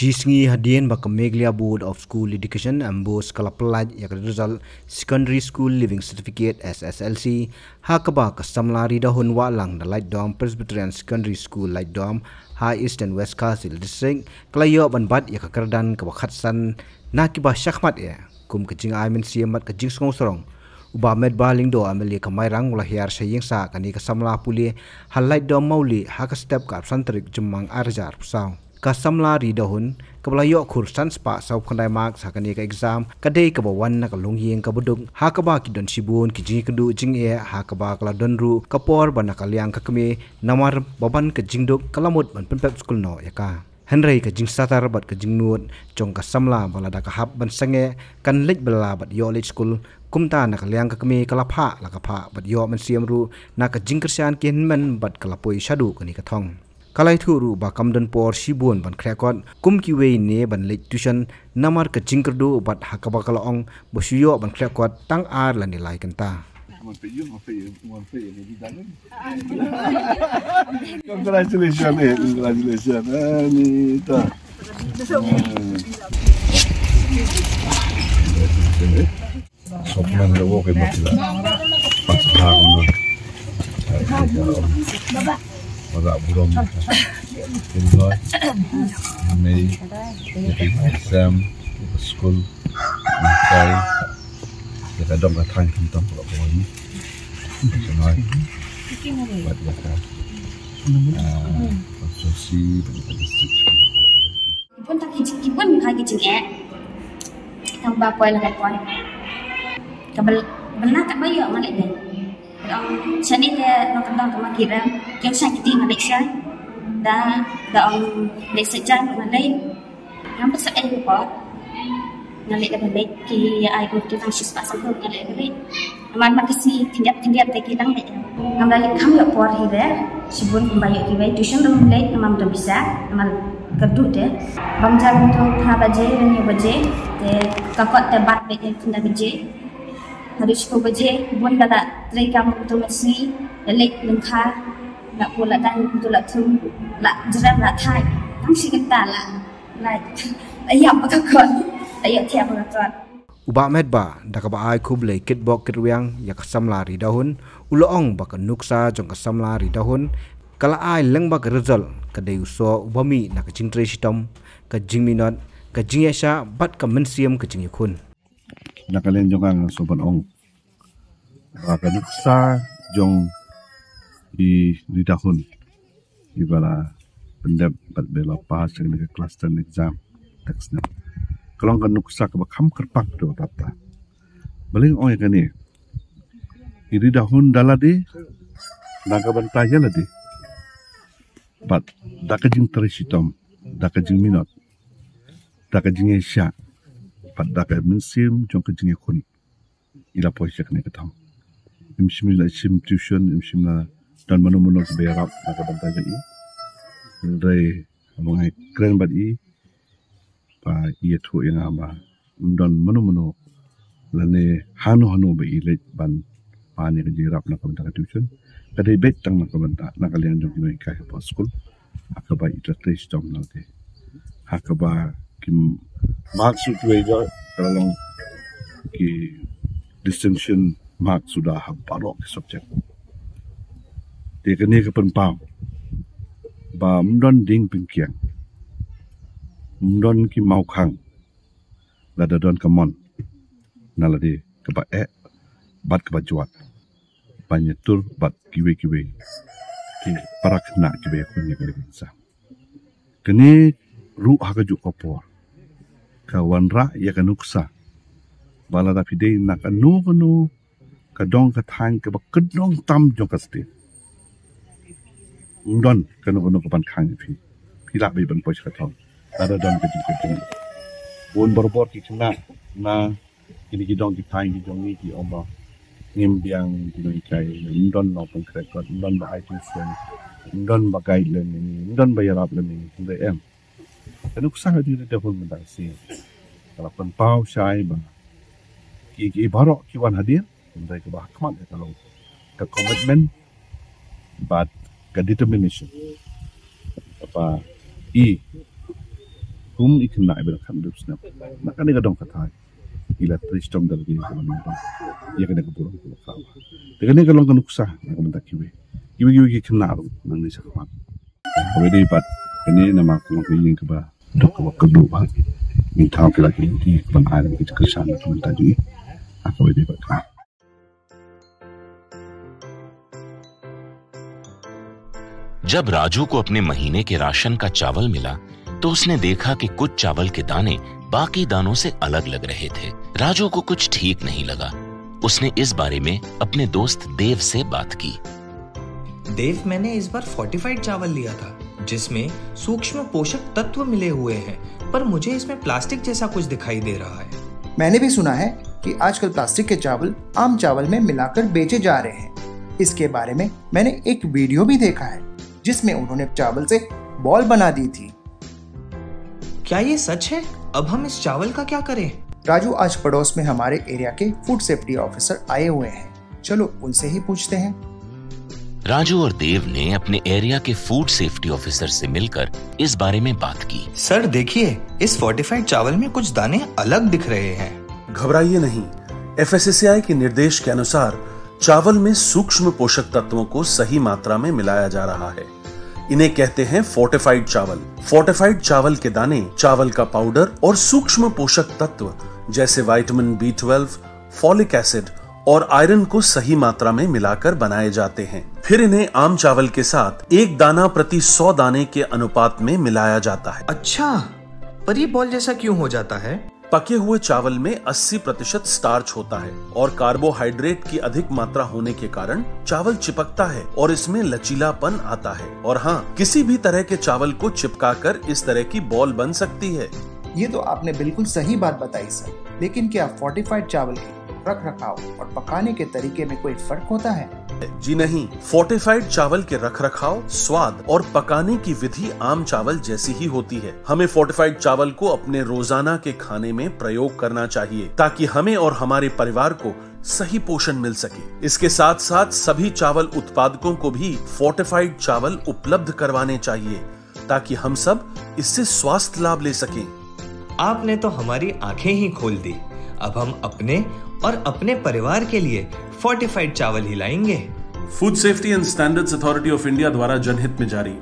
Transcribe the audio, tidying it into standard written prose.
Cisngi hadian baka Meglia Board of School Education ambos kalapelaj yak result Secondary School Living Certificate SSLC hakaba kasamlari dahun walang da Light Dom Presbyterian Secondary School Light Dom High East and West Castle District kelayo banbat yak kerdan kabakhatsan nakiba syakmat ya kum kejing aimen siamat kejing songsorong uba med baling do ameli kamairang ulahiar saying sa kani kasamla puli hal Light Dom mauli haka step ka absantrik jemang arjar pusau kasamla ri dahun kablayo kursan spa sau khandai mark sakani ka exam kadai ka bawan na kalung yeng ka buduk hakaba ki don sibun ki jing kedu jing e hakaba kala donru kapor bana kalyang ka keme namar baban ka jingduk kalamut ban penpep school no yaka henry ka jing satar bat ka jing nuot jong ka samla bala da ka hab ban sange kan lej bala bat yo lej school kumta na kalyang ka keme kala pha la ka pha bat yo man siamru na ka jing kersian ken man bat kala poi shadu kani ka thong kalai thuru ba kamdan por sibun ban khrekot kum ki wei ne ban lek tuition namar ka jingkerdu bat hakaba kala ong bosuyo ban khrekot tang ar la ni lai kanta Congratulations, congratulations, Anita. Sokman lo ke bakla. Baba. Wala buram. Enjoy. May exam school. Try. Kita dong ka tang tentang kalau kau ini. Senang. Buat dia kan. Konstruksi district. Pun tak kicik pun hai kicik tambah poin lagi poin. Kabel benar tak bayar malik ni. Ông sani dia nak kandang sama kira, yang saya kita malik saya, dah ông lấy sejan malik, yang besar report, malik dah balik, ki ai pun kita sih pasang pun malik balik. Aman makasih tinjap tak kita malik. Kami kami report hilir, sebelum kembali kita tuition dah malik, nama dah bisa, nama kerja deh. Bangsa untuk baje dan baje, kakak tebat baje tidak baje. Harus ko baje bun dala trai kam to masi lek lengkha la pula dan to la thum la jram la thai tam sikenta la ayam bakakon ayat tiap bakakon uba medba dakaba ai kuble kitbok kitwiang yak samlari dahun uloong bak nuksa jong kasamlari dahun kala ai leng bak result kadai uso ubami na kajing tre sitom kajing minot kajing yasha bat ka mensiam kajing yakun Nakalian jongang sopan ong baka nuksa jong di tahun ibala pendep bat bela pas dengan kelas 10 exam teksnya kalau kan nuksa ke bakam kerpak do tata baling ong kan ni di tahun daladi naga bantaya ladi bat dakajing terisitom dakajing minot dakajing esya pada mensim jong kejeng kun ila poisek ne ketang imsimila sim tuition imsimila dan manu-manu berap nak bantaja i ndai amongai kren bad i pa ia thu yang ama dan manu-manu lane hanu be ile ban pa ni kejirap nak bantaja tuition kadai bet tang nak banta nak kalian jong noi kai po school akaba ita test jom nanti akaba kim maksud juga kalau ki distinction mark sudah hamparok subjek. Dia kena ke penpau. Ba mdon ding pingkiang. Mdon ki mau kang. Lada don kamon. Naladi keba bat keba juat. Banyatur bat kiwe. Ki parak nak kiwe kunya kali bisa. Kene ru hakajuk kopor. Kawan ra ya kanuksa bala da pide nak anu kadong katang ke bakedong tam jong kaste undon kanu kapan khang pila be ban pois katong ada don kejing bon borbor ki kena na ini gidong ki tang ki jong ni ki oba ngim biang ki noi kai undon no pun krekot undon ba ai sen undon ba gai len ni undon ba yarap len ni de em kanuksa di de pun mentang si kalau penpau syai ba ki barok ki wan hadir ndai ke bah kmat kalau ke commitment but ke determination apa kum ikan nak ibarat kan dulu snap. Nak kan ikut dong kata. Ila tristom dari dia kalau nonton. Ia kena kepulang pulau kau. Dengan ini kalau kan usah nak mentak kiwe. Kiwe ikan nak nang ni sakapan. Kau ini ibat ini nama aku nak ingin keba dok kau kedua bang. Minta aku lagi di keban air kita kesana tu minta juga. Aku ini ibat kan. जब राजू को अपने महीने के राशन का चावल मिला तो उसने देखा कि कुछ चावल के दाने बाकी दानों से अलग लग रहे थे। राजू को कुछ ठीक नहीं लगा। उसने इस बारे में अपने दोस्त देव से बात की। देव, मैंने इस बार फोर्टिफाइड चावल लिया था जिसमें सूक्ष्म पोषक तत्व मिले हुए हैं, पर मुझे इसमें प्लास्टिक जैसा कुछ दिखाई दे रहा है। मैंने भी सुना है कि आजकल प्लास्टिक के चावल आम चावल में मिलाकर बेचे जा रहे हैं। इसके बारे में मैंने एक वीडियो भी देखा है जिसमें उन्होंने चावल से बॉल बना दी थी। क्या ये सच है? अब हम इस चावल का क्या करें? राजू, आज पड़ोस में हमारे एरिया के फूड सेफ्टी ऑफिसर आए हुए हैं। चलो उनसे ही पूछते हैं। राजू और देव ने अपने एरिया के फूड सेफ्टी ऑफिसर से मिलकर इस बारे में बात की। सर देखिए, इस फोर्टिफाइड चावल में कुछ दाने अलग दिख रहे हैं। घबराइए नहीं। FSSAI के निर्देश के अनुसार चावल में सूक्ष्म पोषक तत्वों को सही मात्रा में मिलाया जा रहा है। इन्हें कहते हैं फोर्टिफाइड चावल। फोर्टिफाइड चावल के दाने चावल का पाउडर और सूक्ष्म पोषक तत्व जैसे विटामिन B12, फॉलिक एसिड और आयरन को सही मात्रा में मिलाकर बनाए जाते हैं। फिर इन्हें आम चावल के साथ 1 दाना प्रति 100 दाने के अनुपात में मिलाया जाता है। अच्छा, पर ये बॉल जैसा क्यों हो जाता है? पके हुए चावल में 80% स्टार्च होता है और कार्बोहाइड्रेट की अधिक मात्रा होने के कारण चावल चिपकता है और इसमें लचीलापन आता है। और हाँ, किसी भी तरह के चावल को चिपकाकर इस तरह की बॉल बन सकती है। ये तो आपने बिल्कुल सही बात बताई सर, लेकिन क्या फोर्टिफाइड चावल के रख रखाव और पकाने के तरीके में कोई फर्क होता है? जी नहीं, फोर्टिफाइड चावल के रख रखाव, स्वाद और पकाने की विधि आम चावल जैसी ही होती है। हमें फोर्टिफाइड चावल को अपने रोजाना के खाने में प्रयोग करना चाहिए ताकि हमें और हमारे परिवार को सही पोषण मिल सके। इसके साथ साथ सभी चावल उत्पादकों को भी फोर्टिफाइड चावल उपलब्ध करवाने चाहिए ताकि हम सब इससे स्वास्थ्य लाभ ले सकें। आपने तो हमारी आंखें ही खोल दी। अब हम अपने और अपने परिवार के लिए फोर्टिफाइड चावल ही लाएंगे। Food safety and standards authority of India द्वारा जनहित में जारी।